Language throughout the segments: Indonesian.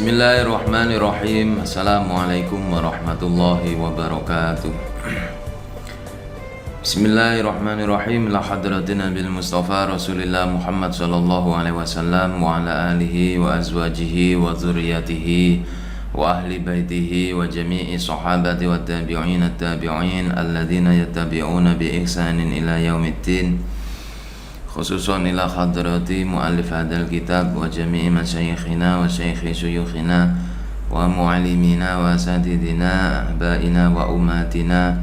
Bismillahirrahmanirrahim. Assalamualaikum warahmatullahi wabarakatuh. Bismillahirrahmanirrahim. La hadratina bil Mustafa Rasulillah Muhammad sallallahu alaihi wasallam wa ala alihi wa azwajihi wa dzurriyyatihi wa ahli baitihi wa jami'i sahabati wa tabi'in at-tabi'in alladzina yattabi'una bi ihsanin ila yaumiddin. Khususan ila hadrati muallif hadal kitab wa jami'i masyayikhina wa syayikhi syuyukhina wa mu'allimina wa asatidina ahba'ina wa umatina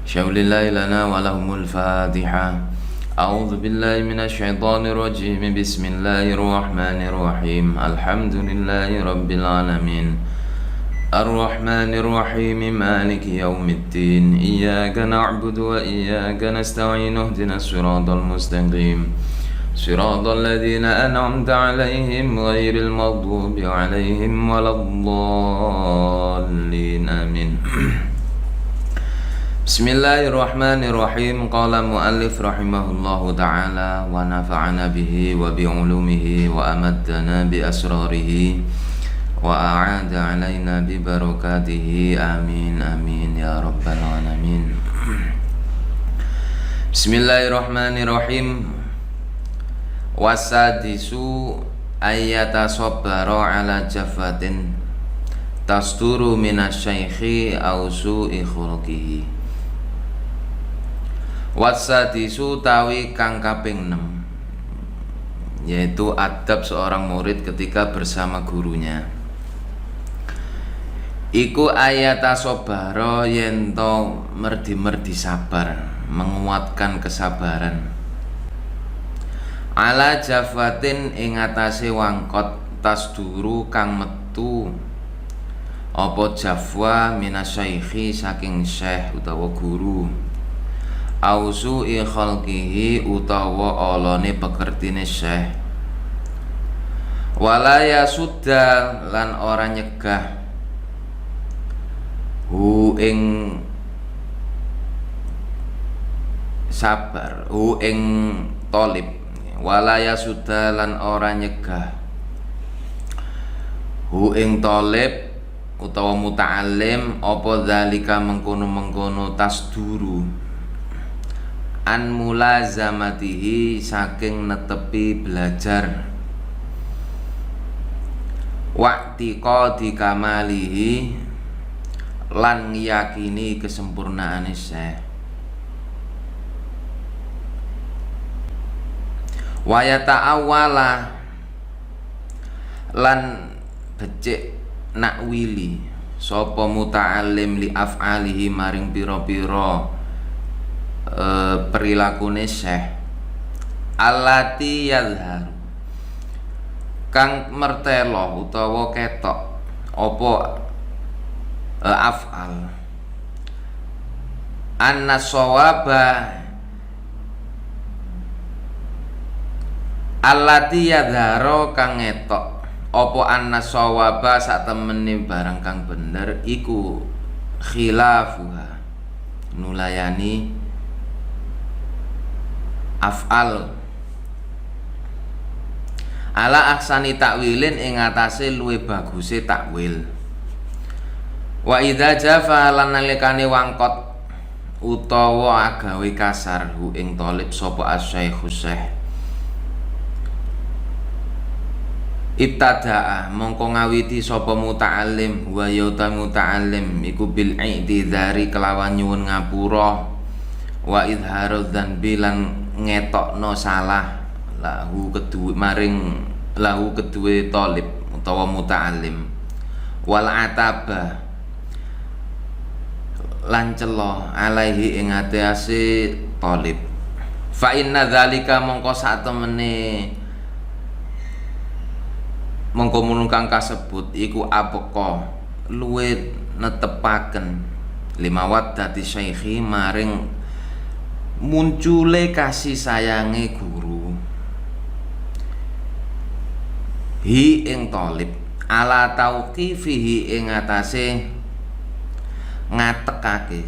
syaulillahi lana wa lahumul fatiha. A'udzu billahi minasy syaithanir rajim. Bismillahirrahmanirrahim. Alhamdulillahi rabbil alamin. Ar-Rahmanir Rahim. Maliki yaumiddin. Iyyaka na'budu wa iyyaka nasta'in. Ihdinas siratal mustaqim. Siratal ladzina an'amta 'alaihim ghairil maghdubi 'alaihim waladdallin. Amin. Bismillahirrahmanirrahim. Qala muallif rahimahullahu ta'ala wa nafa'ana bihi wa bi 'ulumihi wa amaddana bi asrarihi wa a'ada alaina bi barakatihi. Amin amin ya rabbal alamin. Bismillahirrahmanirrahim. Wasadisu ayyata sabbara ala jafatin tasturu minasyaikhi au su'i khuluqihi. Wasadisu tawi kang kaping 6, yaitu adab seorang murid ketika bersama gurunya. Iku ayata sobaro yento merdi-merdi sabar, menguatkan kesabaran. Ala jafatin ing atase wangkot tasduru kang metu apa jafwa minasyaikhi saking syekh utawa guru. Ausu khalqihi utawa olone pekertine syekh. Walaya sudah lan ora nyegah hu ing sabar, hu ing tolib. Walaya sudah lan ora nyegah hu ing tolib utawa muta'allim apa zalika mengkono-mengkono tasduru an mulazamatihi saking netepi belajar wa'tiqadi kamalihi lan yakini kesempurnaane syekh. Wa yata'awwala lan becik nakwili sapa muta'allim li af'alihi maring pira-pira perilakune syekh allati yadhharu kang mertelo utawa ketok apa af'al anna shawaba allati yadhharu kang ngetok apa anna shawaba sak temene barang kang bener iku khilafuha nulayani af'al ala ahsani takwilin ing atase luwih baguse takwil. Wa idza jafa lan nalikane wangkot utawa agawe kasar hu ing thalib sapa asy-syaikhu syekh ibtadaa mongko ngawiti sapa muta'allim wa yauta muta'allim iku bil i'tidari kelawan nyuwun ngapura wa idharu dzanbi lan ngetokno salah lahu kedue maring lahu kedue thalib utawa muta'allim wal ataba lan celo alaihi ing atase thalib. Fa inna dzalika mongko satemene mongko munung kang kasebut iku abqa luwih netepaken limawat dadi syaikhi maring muncule kasih sayange guru hi ing thalib ala tauqifihi ing atase ngatekake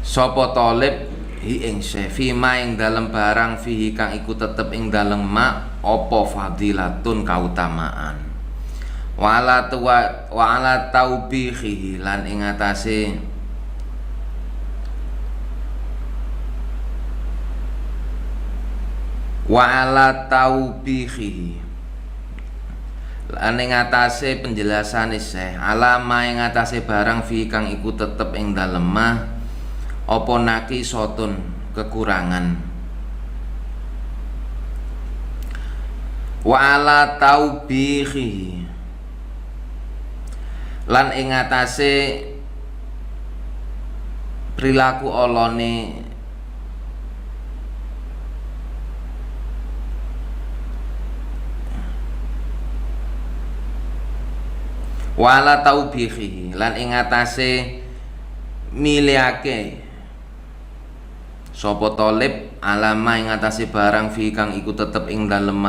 sapa thalib hi ing syekh fima ing dalem barang fihi kang iku tetep ing dalem mak apa fadilatun kautamaan wa ala taubihi lan ing atase wa ala taubihi lan ing atase penjelasane Syekh alama ing atase barang fi kang iku tetep ing dalem apa nakisatun kekurangan wa ala taubihi lan ing atase perilaku olone wala taubihi lan ing atase miliake sapa talib alama ing atase barang fi kang iku tetep ing dalem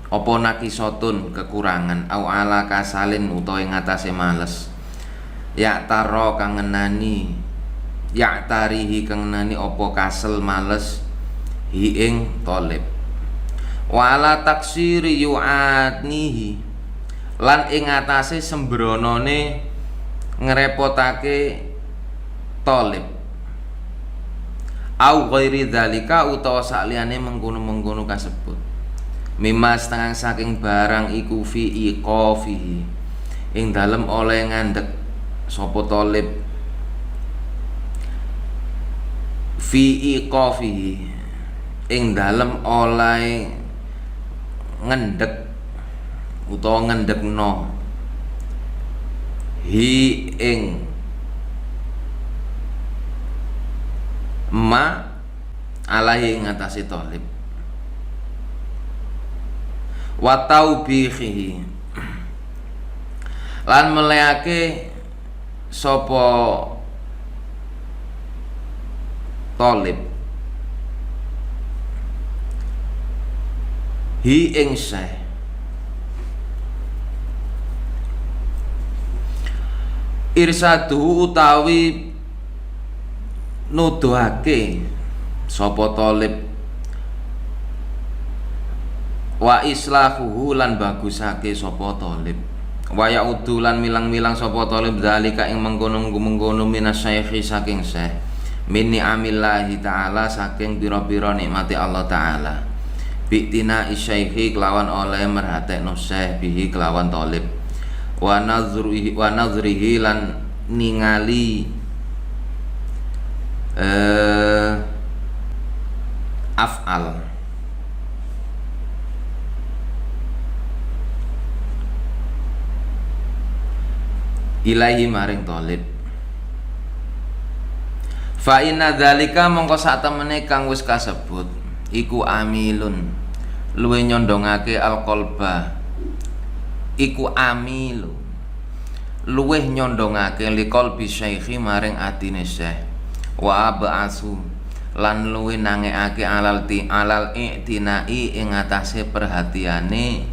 apa nakisatun kekurangan au ala kasalin utawa ing atase males ya taro kang ngenani ya tarihi kang ngenani apa kasel males hi ing talib wala taksiri yu'atnihi lan ing atase sembronone ngrepotake talib au ghairi dzalika utawa sakliyane mengkono-mengkono kasebut mimma setengah saking barang iku fi iqafihi ing dalem oleh ngandhek sapa talib fi iqafihi ing dalem oleh ngendhek utawa ngendhekno hi ing ma alaihi ing atase talib wa taubihi lan meleake sapa talib hi ing Syekh irsadu utawi nuduhake sapa talib wa islahuhu lan bagusake sapa talib wa yaudu lan milang-milang sapa talib zalika ing mengkono-mengkono minasyaikhi saking Syekh min ni'amillahi ta'ala saking pira-pira nikmati Allah ta'ala bi'tina isyaikhi kelawan oleh merhatekno Syekh bihi kelawan talib wa nazrihi lan ningali af'al ilahi maring talib fa inna dzalika mongko sak temene kang wis kasebut iku amilun luwe nyondongake alqalba iku amilu luweh nyondongake liqalbi syaikhi maring atine Syekh wa ba'asu lan luweh nangekake alal i'tinai ing atase perhatiane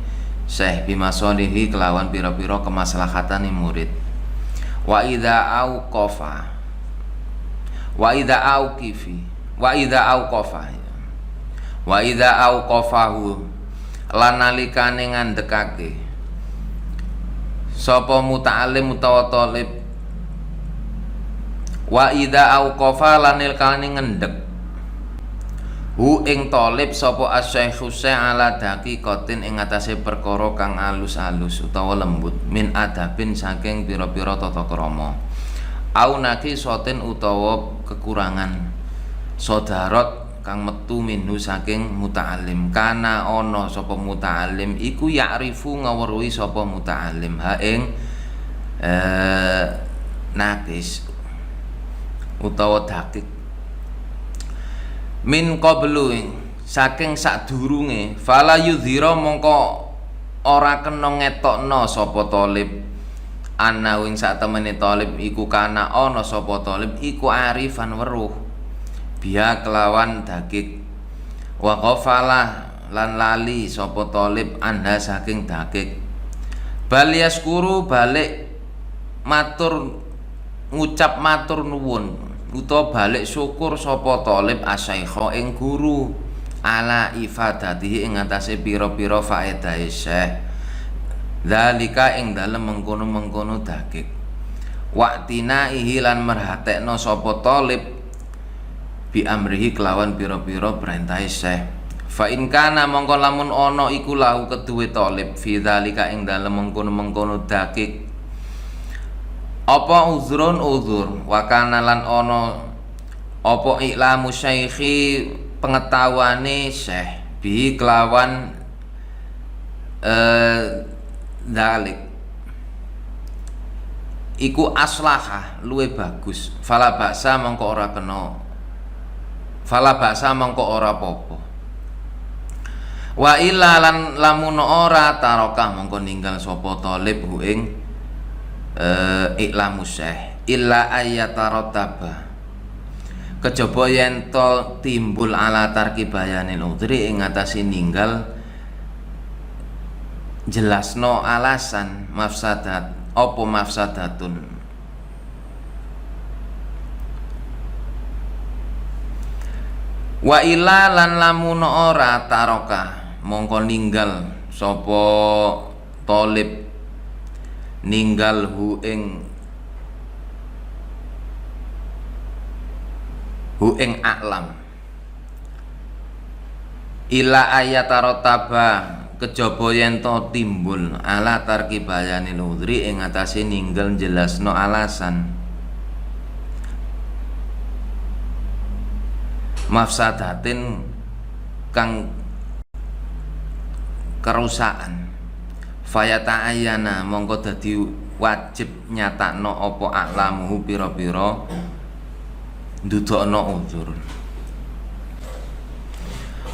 Syekh bimasolihi kelawan pira-pira kemaslahatane murid wa idza auqafa wa idza auqifi wa idza auqafa wa idza auqafahu lan nalikane ngandhekake sapa muta'allim utawa talib wa idza auqafa lanil kalane ngendhek hu ing talib sapa asy-syaikhu ala daqiqatin ing atase perkara kang alus-alus utawa lembut min adabin saking pira-pira tata krama au naqisatin utawa kekurangan sodarot kang metu minhu saking muta'allim kana ana sapa muta'allim iku ya'rifu ngawruhi sapa muta'allim ha ing naqis utawa dakik min qablu saking sadurunge fala yudhira mongko ora kena ngetokno sapa talib ana wing sak temene talib iku kana ana sapa talib iku arifan weruh biya kelawan dakik wa ghafalah lan lali sapa talib anda saking dakik bal yaskuru balik matur ngucap matur nuwun utawa balik syukur sapa talib asyaikha ing guru ala ifadatihi ing atase pira-pira faedahe syekh dzalika ing dalem mengkono-mengkono dakik waktina ihilan merhatekno sapa talib bi amrihi kelawan pira-pira perintahe syekh fa in kana mongko lamun ana iku lahu keduwe talib fi dzalika ing dalem mengkono-mengkono dakik apa uzrun uzur wa kana lan ana apa iklamu syaikhi pengetahuane syekh bi kelawan dalik iku aslaha luwe bagus fala baksa mongko ora apa-apa wa illa lan lamun ora tarokah mongko ninggal sapa talib hu ing iklamu syekh illa ayatarataba kejaba yen to timbul ala tarki bayanil udhri ing atase ninggal jelasno alasan mafsadat apa mafsadatun wa ila lan lamun ora taroka mongko ninggal sapa talib ninggal hu a'lam ila ayatarotaba kejaba yen to timbul ala tarki bayanil udhri ing atase ninggal jelasno alasan mafsadatin kang kerusakan fayata ayana mongko dadi wajib nyatakno apa a'lamuhu pira-pira ndudukno uzur.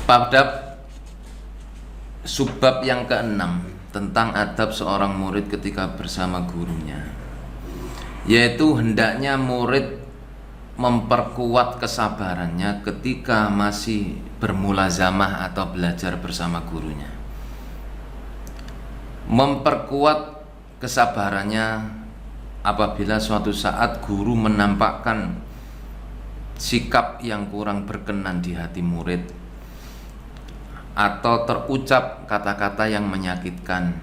Bab subbab yang keenam tentang adab seorang murid ketika bersama gurunya, yaitu hendaknya murid memperkuat kesabarannya ketika masih bermulazamah atau belajar bersama gurunya. Memperkuat kesabarannya apabila suatu saat guru menampakkan sikap yang kurang berkenan di hati murid atau terucap kata-kata yang menyakitkan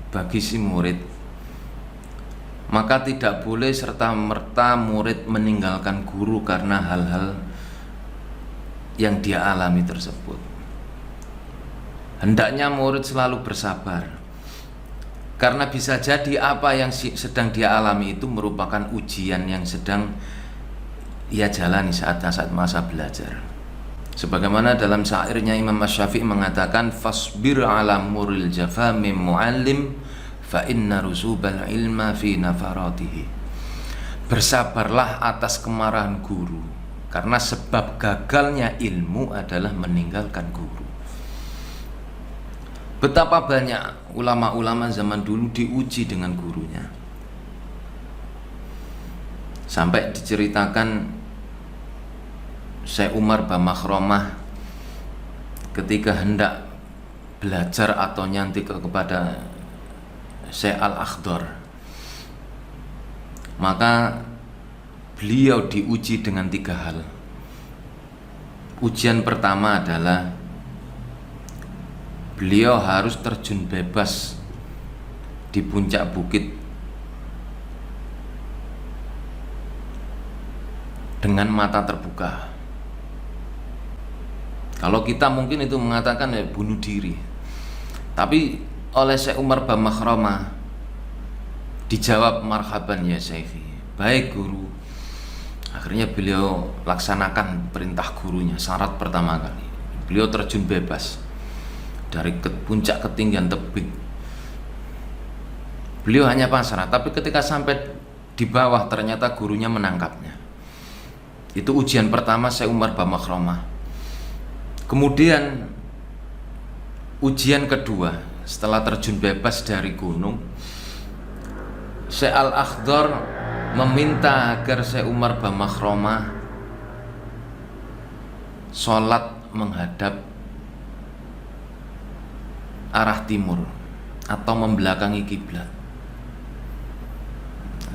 bagi si murid, maka tidak boleh serta-merta murid meninggalkan guru karena hal-hal yang dia alami tersebut. Hendaknya murid selalu bersabar, karena bisa jadi apa yang sedang dia alami itu merupakan ujian yang sedang ia jalani saat masa belajar. Sebagaimana dalam syairnya Imam Asy-Syafi'i mengatakan, fasbir ala muril jafa mim muallim fa inna rusubal ilma fi nafaratihi. Bersabarlah atas kemarahan guru, karena sebab gagalnya ilmu adalah meninggalkan guru. Betapa banyak ulama-ulama zaman dulu diuji dengan gurunya, sampai diceritakan Syekh Umar Bamakhromah ketika hendak belajar atau nyantik kepada Syekh Al-Akhdar, maka beliau diuji dengan 3 hal. Ujian pertama adalah beliau harus terjun bebas di puncak bukit dengan mata terbuka. Kalau kita mungkin itu mengatakan bunuh diri, tapi oleh Syekh Umar Bamakhromah dijawab marhaban ya Syekhi, baik guru. Akhirnya beliau laksanakan perintah gurunya. Syarat pertama kali, beliau terjun bebas dari puncak ketinggian tebing. Beliau hanya pasrah, tapi ketika sampai di bawah ternyata gurunya menangkapnya. Itu ujian pertama Syekh Umar Bamakhromah. Kemudian ujian kedua, setelah terjun bebas dari gunung, Syekh Al-Akhdar meminta agar Syekh Umar Bamakhromah sholat menghadap arah timur atau membelakangi kiblat.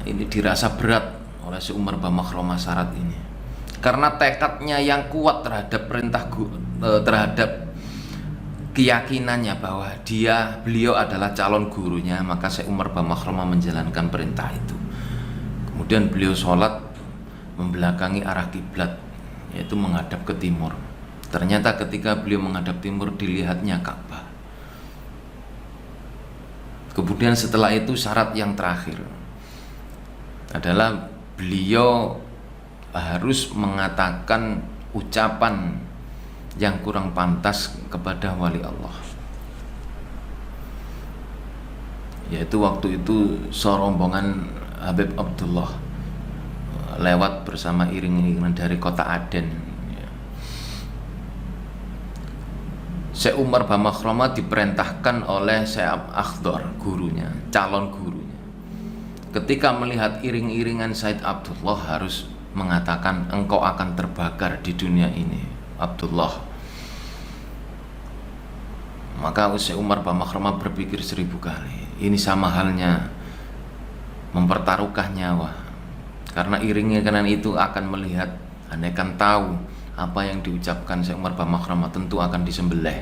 Ini dirasa berat oleh Syekh Umar Bamakhromah syarat ini, karena tekadnya yang kuat terhadap perintah terhadap keyakinannya bahwa beliau adalah calon gurunya, maka Syekh Umar bin Makhrumah menjalankan perintah itu. Kemudian beliau sholat membelakangi arah kiblat, yaitu menghadap ke timur. Ternyata ketika beliau menghadap timur dilihatnya Ka'bah. Kemudian setelah itu syarat yang terakhir adalah beliau harus mengatakan ucapan yang kurang pantas kepada wali Allah, yaitu waktu itu serombongan Habib Abdullah lewat bersama iring-iringan dari kota Aden. Syekh Umar bin Makhrumah diperintahkan oleh Syekh Akhdar, gurunya, calon gurunya. Ketika melihat iring-iringan Said Abdullah harus mengatakan, engkau akan terbakar di dunia ini, Abdullah. Maka Syekh Umar bin Makhrumah berpikir 1000 kali. Ini sama halnya mempertaruhkan nyawa, karena iring-iringan itu akan melihat, andaikan tahu apa yang diucapkan Syekh Umar bin Makhrumah tentu akan disembelih.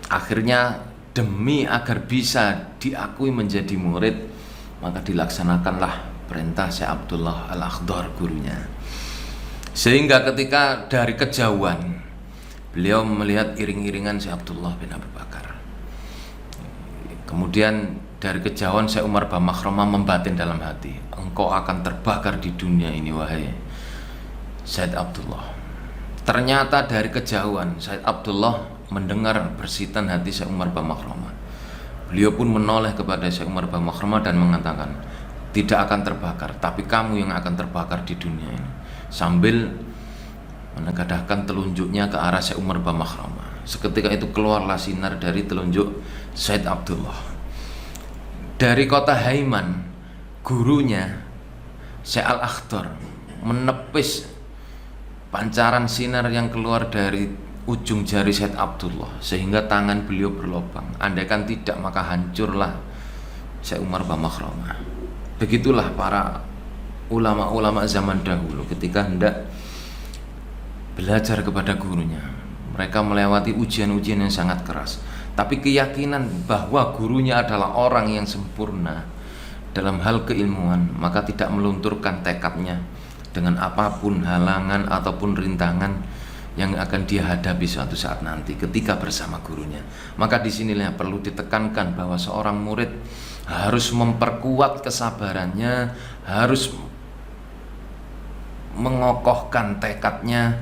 Akhirnya demi agar bisa diakui menjadi murid, maka dilaksanakanlah perintah Syekh Abdullah Al-Akhdar, gurunya. Sehingga ketika dari kejauhan beliau melihat iring-iringan Syekh Abdullah bin Abu Bakar. Kemudian dari kejauhan Syekh Umar bin Makhrumah membatin dalam hati, engkau akan terbakar di dunia ini wahai Said Abdullah. Ternyata dari kejauhan Said Abdullah mendengar bersitan hati Syekh Umar bin Makhrumah. Beliau pun menoleh kepada Syekh Umar bin Makhrumah dan mengatakan, tidak akan terbakar, tapi kamu yang akan terbakar di dunia ini, sambil menengadahkan telunjuknya ke arah Syekh Umar bin Makhrumah. Seketika itu keluarlah sinar dari telunjuk Said Abdullah. Dari kota Haiman, gurunya Syekh Al-Akhdar menepis pancaran sinar yang keluar dari ujung jari Said Abdullah sehingga tangan beliau berlubang. Andaikan tidak, maka hancurlah Syekh Umar bin Makhrumah. Begitulah para ulama-ulama zaman dahulu ketika hendak belajar kepada gurunya. Mereka melewati ujian-ujian yang sangat keras, tapi keyakinan bahwa gurunya adalah orang yang sempurna dalam hal keilmuan, maka tidak melunturkan tekadnya dengan apapun halangan ataupun rintangan yang akan dia hadapi suatu saat nanti ketika bersama gurunya. Maka disinilah perlu ditekankan bahwa seorang murid harus memperkuat kesabarannya, harus mengokohkan tekadnya,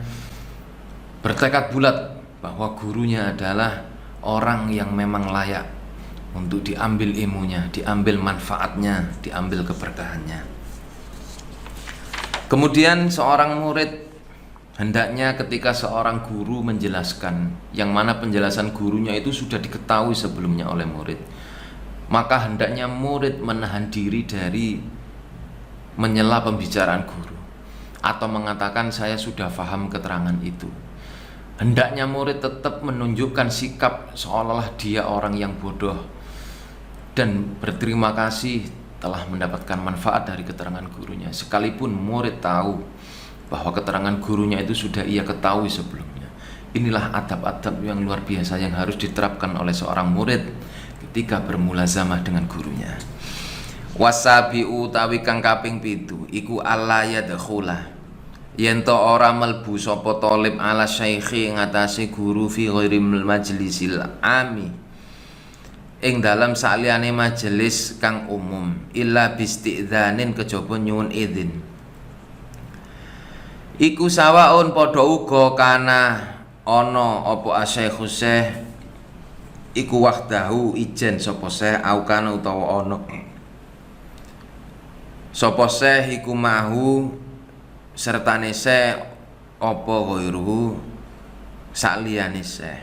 bertekad bulat bahwa gurunya adalah orang yang memang layak untuk diambil ilmunya, diambil manfaatnya, diambil keberkahannya. Kemudian seorang murid hendaknya ketika seorang guru menjelaskan, yang mana penjelasan gurunya itu sudah diketahui sebelumnya oleh murid, maka hendaknya murid menahan diri dari menyela pembicaraan guru atau mengatakan saya sudah paham keterangan itu. Hendaknya murid tetap menunjukkan sikap seolah-olah dia orang yang bodoh dan berterima kasih telah mendapatkan manfaat dari keterangan gurunya, sekalipun murid tahu bahwa keterangan gurunya itu sudah ia ketahui sebelumnya. Inilah adab-adab yang luar biasa yang harus diterapkan oleh seorang murid ketika bermulazamah dengan gurunya. Wasabi'u tawi kang kaping 7 iku alla yadkhula, yen to ora melbu sapa talib ala syaikhi ngatasi guru fi ghairi majlisil ami, ing dalam saliyane majelis kang umum, illa bisti'dzanin kejaba nyuwun izin. Iku sawaun padha uga kana ana apa asyaikhu syekh iku wahdahu ijen sapa syekh au kana utawa ana sapa syekh iku mahu sertane syekh apa ghairuhu saliyane syekh.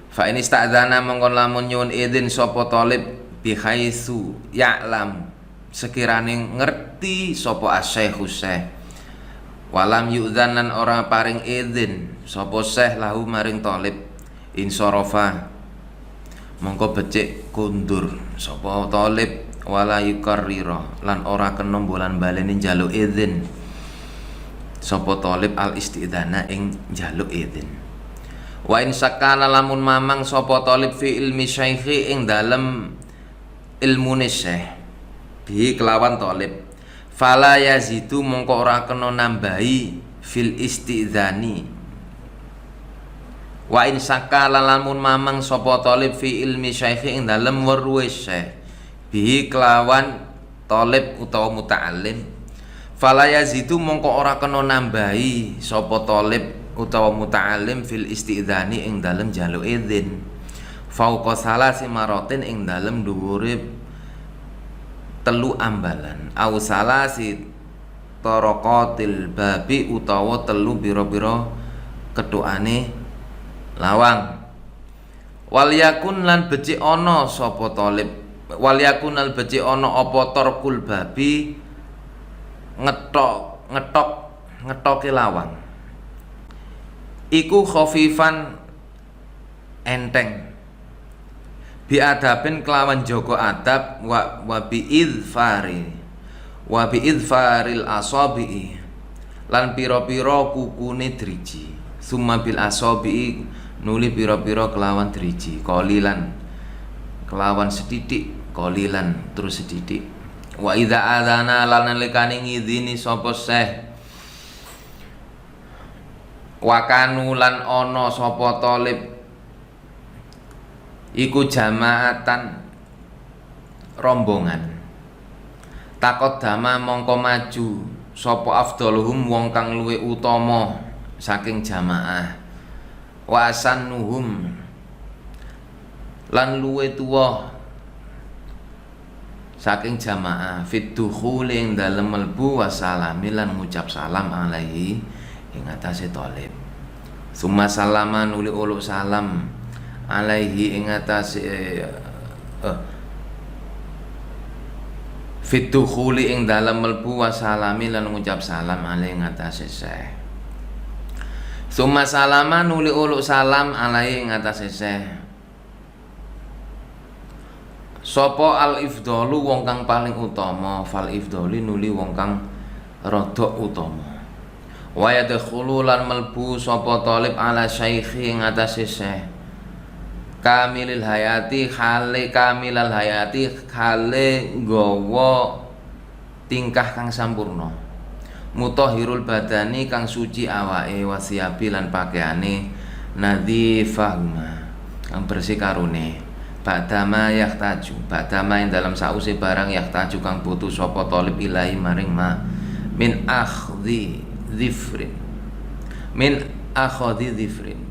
Fa in istadzana mongkon lamun nyuwun izin sapa talib bi haitsu ya'lam, sekirane ngerti sapa asyaikhu syekh, walam yu'dzanan ora paring izin sapa syekh lahu maring talib, insarafa mongko becik kundur sapa talib, wala yukarrira lan ora kena bolan baleni njaluk izin. sapa talib al istidana ing njaluk izin. Wa in sakana lamun mamang sapa talib fi ilmi syaikhi ing dalem ilmune syekh bi kelawan talib, fala yazidu mongko ora kena nambahi fil istidani. Wa in sakala lamun mamang sapa talib fi ilmi syaikhi ing dalem weruhe syekh bi kelawan talib utawa muta'allim, fala yazidu mongko ora kena nambahi sapa talib utawa muta'allim fil istidani ing dalem njaluk izin fauqa salasi maratin ing dalem dhuwure telu ambalan au salasi taraqatil babi utawa telu pira-pira ketukane lawang. Wal yakun lan becik ana sapa talib, wal yakun lan becik ana apa tarkul babi ngetoke lawang iku khafifan enteng bi adabin kelawan joko adab wa bi idfaril asabi lan pira-pira kukune driji, summa bil asabi nuli pira-pira kelawan driji, qalilan kelawan sedidik, qalilan terus sedidik. Wa idza adzana lan nalikane ngidini sapa syekh wakanu lan ana sapa talib iku jamaatan rombongan, taqaddama mongko maju sapa afdaluhum wong kang luwih utama saking jamaah, wa asannuhum lan luwih tuwa saking jamaah, fit dukhuli ing dalem mlebu wasalami lan ngucap salam alaihi ing atase talib. Summa salama nuli uluk salam alaihi ing atase fit dukhuli ing dalem mlebu wasalami lan ngucap salam alaihi ing atase syekh. Summa salama nuli uluk salam alaihi ing atase syekh sapa al ifdalu wong kang paling utama, fal ifdali nuli wong kang rada utama. Wa yadkhulu lan melbu sapa talib ala syaikhi ing atase syekh kamilil hayati khale kamilal hayati khale nggawa tingkah kang sampurna, mutahhirul badani kang suci awake, wasiabi lan pakaiane nadzifahuma kang bersih karune, badama yahtaju badama ing dalam sause barang yahtaju kang butuh sapa talib ilahi maring ma min akhdhi dhifrin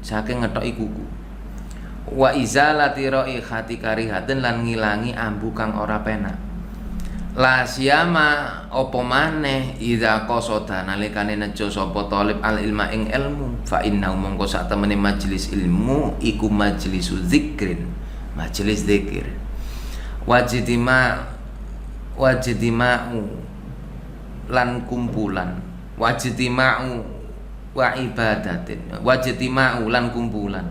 saking ngetoki kuku, wa izalati raihati karihatin lan ngilangi ambu kang ora penak, la siyama apa maneh idza qasada nalikane nejo sapa talib al ilma ing ilmu, fa inna mongko sak temene majelis ilmu iku majlisu zikrin, majelis zikir, wajtima'u lan kumpulan, wajtima'u wa ibadatin, wajtima'u lan kumpulan,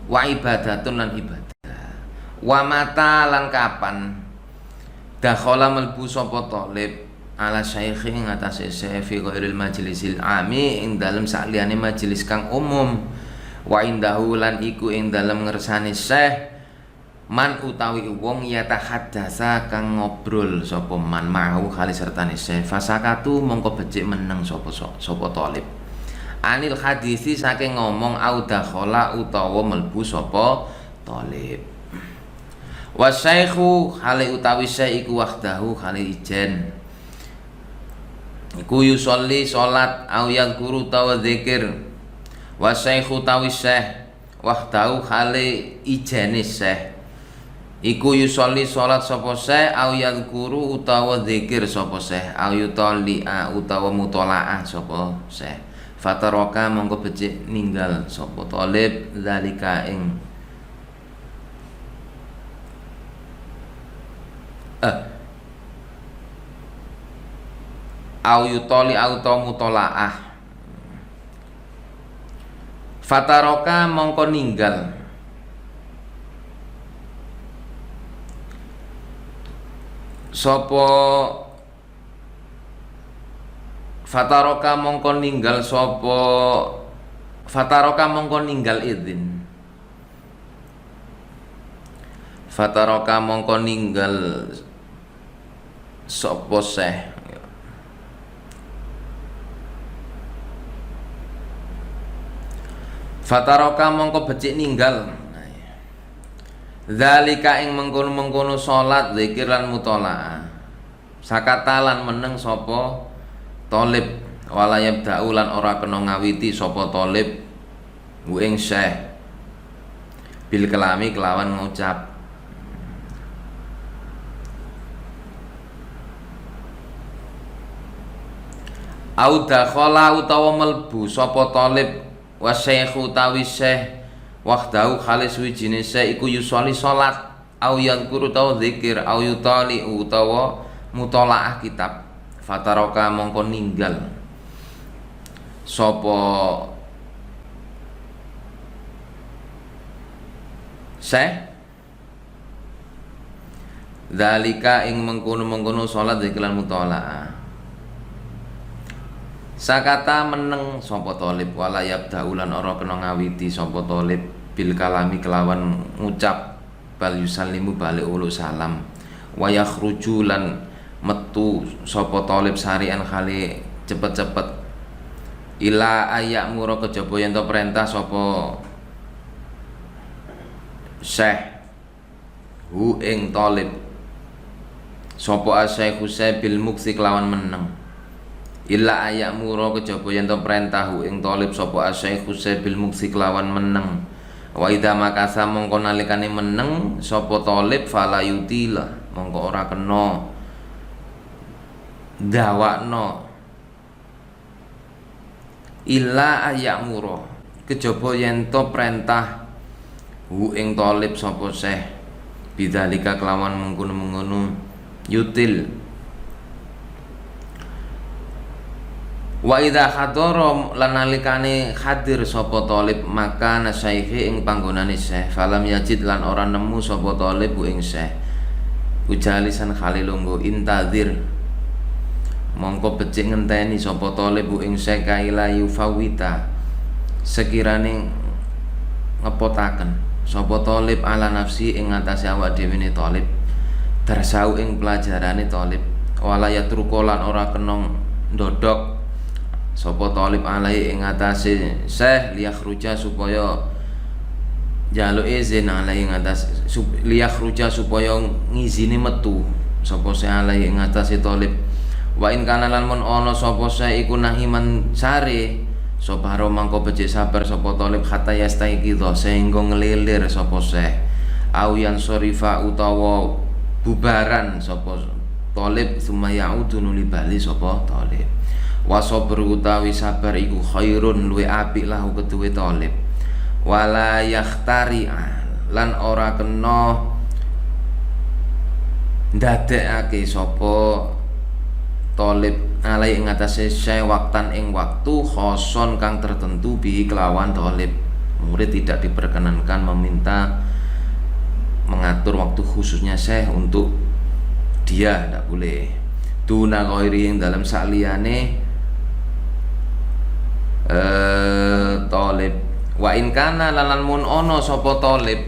wa ibadatun lan ibadah, wa mata lan kapan dakhala melbu sapa talib ala syaikh ing atase syekh fi ghairil majlisil ami ing dalem sakliyane majelis kang umum, wa indahu lan iku ing dalem ngersane syekh man utawi wong yatahaddasa kang ngobrol sapa man mau kali sertane syekh, fasakatu mongko becik meneng sapa talib anil hadisi saking ngomong au dakhala utawa melbu sapa talib. Wa syaikhu hale utawi syekh iku wahdahu hale ijen iku yusolli salat au yadhkuru tawa zikir, wa syaikhu utawi syekh wahdahu hale ijene syekh iku yusolli salat sapa syekh au yadhkuru utawa zikir sapa syekh au yutalli'a utawa mutolaah sapa syekh, fataraka mongko becik ninggal sapa talib zalika ing au yutoli au ta mutolaah, fataraka mongko ninggal sapa Fataroka mongko ninggal sapa Fataroka mongko ninggal idzin. Fataroka mongko ninggal sapa Syekh. Fataroka mongko becik ninggal zalika ing mengkono-mengkono salat, zikir lan mutolaah. Sakatalan meneng sapa talib, wala yabda'u lan ora kena ngawiti sapa talib ku ing Syekh bil kelami kelawan ngucap. Au dakhala utawa melbu sapa talib wa syekhu tawi syekh wahdahu khalis wijine syekh iku yusoli salat au yadhkuru tawa zikir au yutali utawa mutolaah kitab. Fataroka mongko ninggal sapa syekh zalika ing mengkono-mengkono salat zikir lan mutolaah. Sakata meneng sapa talib wala yabda'u lan ora kena ngawiti sapa talib bil kalami kelawan ngucap bal yusallimu balik ulu salam wa yakhruju lan metu sapa talib sarian khali cepet-cepet ila ayak mura kejaba yen to perintah sapa syekh hu ing talib sapa asyekh Husain bil muksi kelawan meneng illa ayamura kejaba yen to perintah ing talib sapa asyikh Husain bil muksi kelawan meneng wa idza makasa mongko nalikane meneng sapa talib fala yutila mongko ora kena dawakno illa ayamura kejaba yen to perintah ing talib sapa syekh bidzalika kelawan mengkono-mengkono yutil. Wa idza hadara lan nalikane hadir sapa talib maka nasyaihi ing panggonane syekh falam yajid lan ora nemu sapa talib ing syekh ujalisan khalilunggo intadzir mongko becik ngenteni sapa talib ing syekh kaila yufawita sekirane ngepotaken sapa talib ala nafsi ing ngatasé awak dhewe ne talib darsau ing pelajarane talib wala yatruku lan ora kena ndodok sapa talib alai ing atase syekh liyakhruja supaya njaluk izin alai ing atas liyakhruja supaya ngizini metu sapa syekh alai ing atase talib wa in kana lan mun ana sapa syekh iku nahiman sare sapa mangko becik sabar sapa talib hatta yastaqiza sehingga ngelilir sapa syekh au yan sorifa utawa bubaran sapa talib sumaya udunu li bali sapa talib. Wa sabr utawi sabar iku khairun luwe apik lahu keduwe talib wala yakhtari lan ora kena ndadekake sapa talib alai ing atase syekh waktan ing waktu khoson kang tertentu bi kelawan talib. Murid tidak diperkenankan meminta mengatur waktu khususnya syekh untuk dia, tidak boleh. Duna ghairi ing dalam sakliyane talib. Wa in kana lan mun ana sapa talib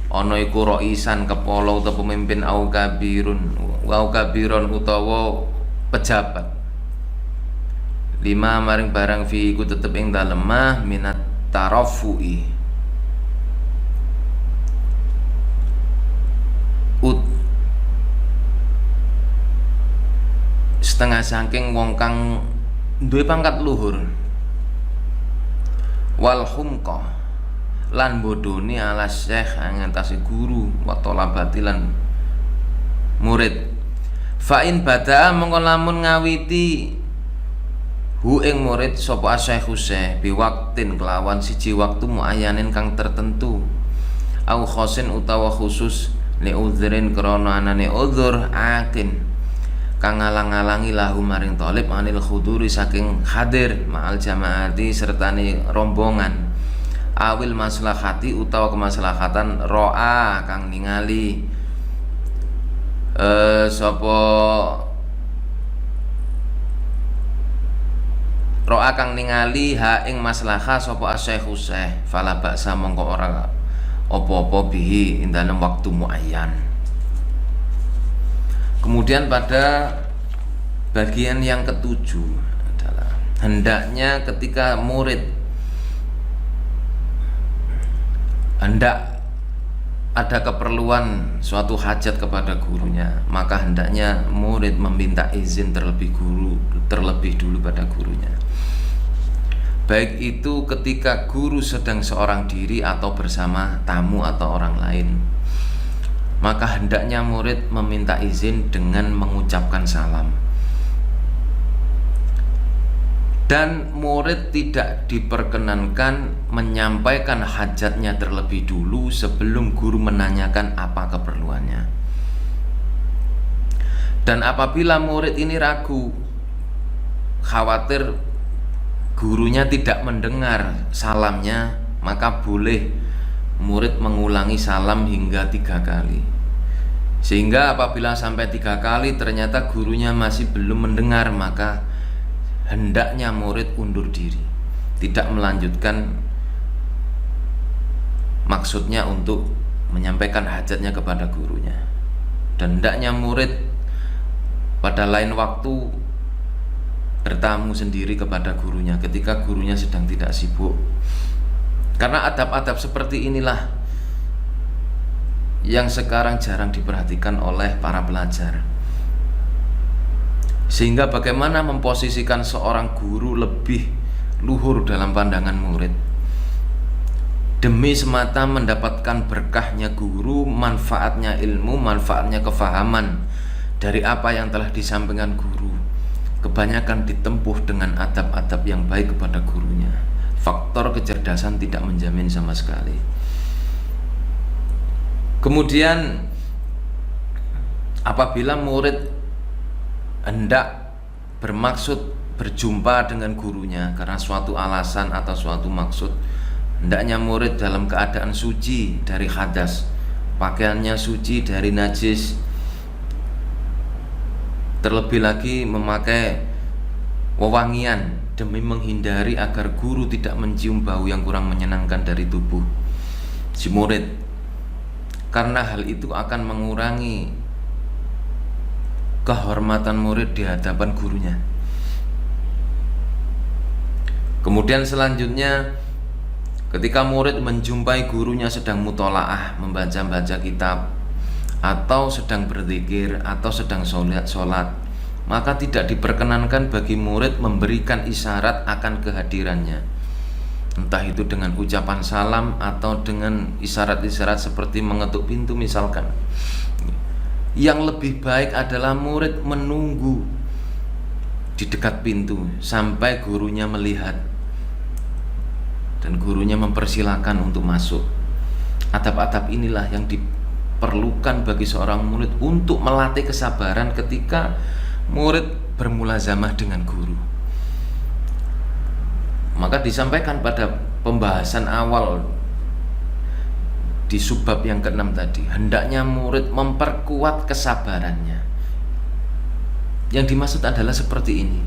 ana iku raisan kepala utawa pemimpin au kabiron utawa pejabat lima maring barang fi iku tetep ing dalem mah minat tarafu'i setengah saking wong kang duwe pangkat luhur wal humqa lan bodoni ala syekh ngantasi guru wa talabati lan murid. Fa in bada mongko lamun ngawiti hu ing murid sapa Syekh Husain bi waktin kelawan siji waktu muayyanin kang tertentu au khosin utawa khusus li udzrin krana anane udzur akin kang ngalang-alangi lahu maring talib anil khuduri saking hadir ma'al jamaati sertane rombongan awil maslahati utawa kemaslahatan ro'a kang ningali sapa ro'a kang ningali ha ing maslahah sapa asy-syekh fala ba'sa mongko ora apa-apa bihi ing dalem waktu muayyan. Kemudian pada bagian yang ketujuh adalah hendaknya ketika murid hendak ada keperluan suatu hajat kepada gurunya, maka hendaknya murid meminta izin terlebih dulu pada gurunya. Baik itu ketika guru sedang seorang diri atau bersama tamu atau orang lain, maka hendaknya murid meminta izin dengan mengucapkan salam. Dan murid tidak diperkenankan menyampaikan hajatnya terlebih dulu sebelum guru menanyakan apa keperluannya. Dan apabila murid ini ragu, khawatir gurunya tidak mendengar salamnya, maka boleh murid mengulangi salam hingga 3 kali. Sehingga apabila sampai 3 kali ternyata gurunya masih belum mendengar, maka hendaknya murid undur diri, tidak melanjutkan maksudnya untuk menyampaikan hajatnya kepada gurunya. Dan hendaknya murid pada lain waktu bertamu sendiri kepada gurunya ketika gurunya sedang tidak sibuk. Karena adab-adab seperti inilah yang sekarang jarang diperhatikan oleh para pelajar. Sehingga bagaimana memposisikan seorang guru lebih luhur dalam pandangan murid demi semata mendapatkan berkahnya guru, manfaatnya ilmu, manfaatnya kefahaman dari apa yang telah disampaikan guru, kebanyakan ditempuh dengan adab-adab yang baik kepada gurunya. Faktor kecerdasan tidak menjamin sama sekali. Kemudian apabila murid hendak bermaksud berjumpa dengan gurunya karena suatu alasan atau suatu maksud, hendaknya murid dalam keadaan suci dari hadas, pakaiannya suci dari najis, terlebih lagi memakai wewangian demi menghindari agar guru tidak mencium bau yang kurang menyenangkan dari tubuh si murid, karena hal itu akan mengurangi kehormatan murid di hadapan gurunya. Kemudian selanjutnya ketika murid menjumpai gurunya sedang mutolaah, membaca-baca kitab, atau sedang berzikir, atau sedang sholat, maka tidak diperkenankan bagi murid memberikan isyarat akan kehadirannya, entah itu dengan ucapan salam atau dengan isyarat-isyarat seperti mengetuk pintu misalkan. Yang lebih baik adalah murid menunggu di dekat pintu sampai gurunya melihat dan gurunya mempersilahkan untuk masuk. Adab-adab inilah yang diperlukan bagi seorang murid untuk melatih kesabaran ketika murid bermulazamah dengan guru. Maka disampaikan pada pembahasan awal di subbab yang ke-6 tadi, hendaknya murid memperkuat kesabarannya. Yang dimaksud adalah seperti ini.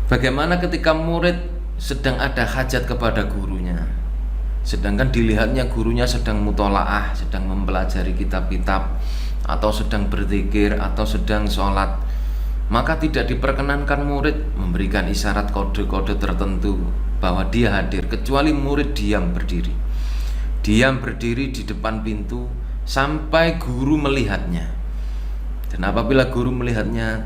Bagaimana ketika murid sedang ada hajat kepada gurunya, sedangkan dilihatnya gurunya sedang mutolaah, sedang mempelajari kitab-kitab, atau sedang berzikir, atau sedang sholat, maka tidak diperkenankan murid memberikan isyarat kode-kode tertentu bahwa dia hadir, kecuali murid diam berdiri di depan pintu sampai guru melihatnya. Dan apabila guru melihatnya,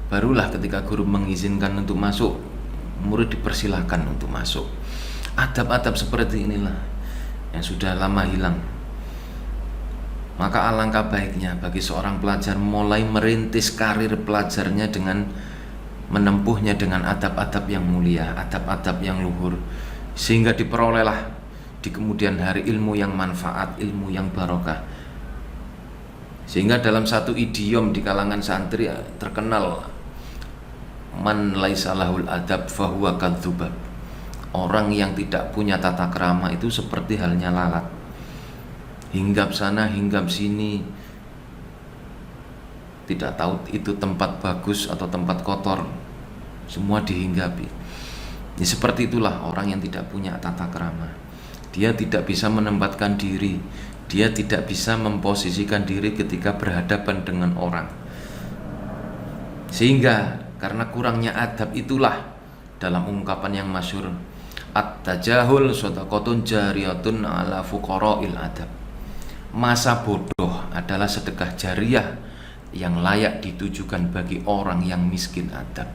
barulah ketika guru mengizinkan untuk masuk, murid dipersilahkan untuk masuk. Adab-adab seperti inilah yang sudah lama hilang. Maka alangkah baiknya bagi seorang pelajar mulai merintis karir pelajarnya dengan menempuhnya dengan adab-adab yang mulia, adab-adab yang luhur, sehingga diperolehlah di kemudian hari ilmu yang manfaat, ilmu yang barokah. Sehingga dalam satu idiom di kalangan santri terkenal, man laisa lahul adab fahuwa kadzubab. Orang yang tidak punya tata krama itu seperti halnya lalat, hinggap sana hinggap sini, tidak tahu itu tempat bagus atau tempat kotor. semua dihinggapi. Seperti itulah orang yang tidak punya tata krama. Dia tidak bisa menempatkan diri, dia tidak bisa memposisikan diri ketika berhadapan dengan orang. Sehingga karena kurangnya adab itulah dalam ungkapan yang masyhur, at-tajahul shadaqatun jariyatun ala fuqara'il adab. Masa bodoh adalah sedekah jariah yang layak ditujukan bagi orang yang miskin adab.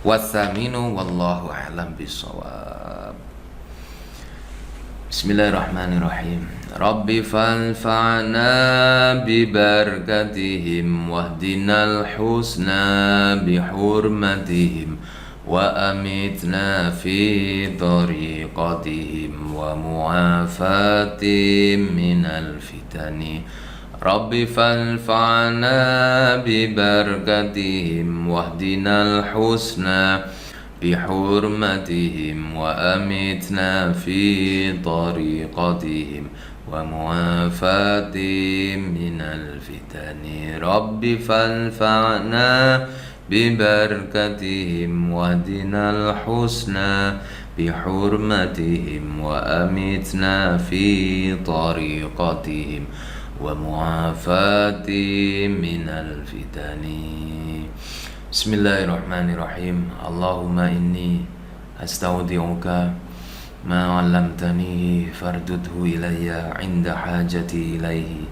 Wathaminu wallahu a'lam bissawab. Bismillahirrahmanirrahim. Rabbi fanfa'na bibarakatihim wahdinal husna bihurmatihim wa amitna fi tariqatihim wa mu'afatim minal fitani. Rabbi fanfa'na bibarakatihim wahdinal husna bihurmatihim wa amitna fi tariqatihim wa mu'afatim minal fitani. Rabbi fanfa'na bibarakatihim wahdinal husna bihurmatihim wa amitna fi tariqatihim wa mu'afatim minal fitani. Bismillahirrahmanirrahim. Allahumma inni astaudi'uka ma 'allamtanihi fardudhu ilayya 'inda hajati ilaihi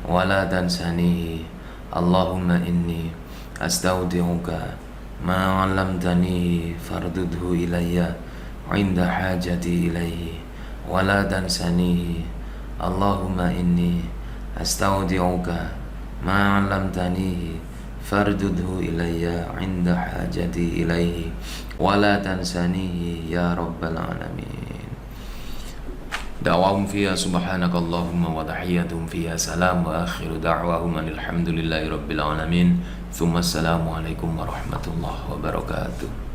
wa la tansanihi. Allahumma inni astaudi'uka ma 'allamtanihi fardudhu ilayya 'inda hajati ilaihi wa la tansanihi. Allahumma inni astaudi'uka ma 'allamtanihi fardudhu ilayya 'inda hajati ilaihi wa la tansanihi ya rabbal alamin. Da'wahum fiha subhanakallahumma wa tahiyyatuhum fiha salam wa akhiru da'wahum alhamdulillahi rabbil alamin. Tsumma assalamu alaikum warahmatullahi wabarakatuh.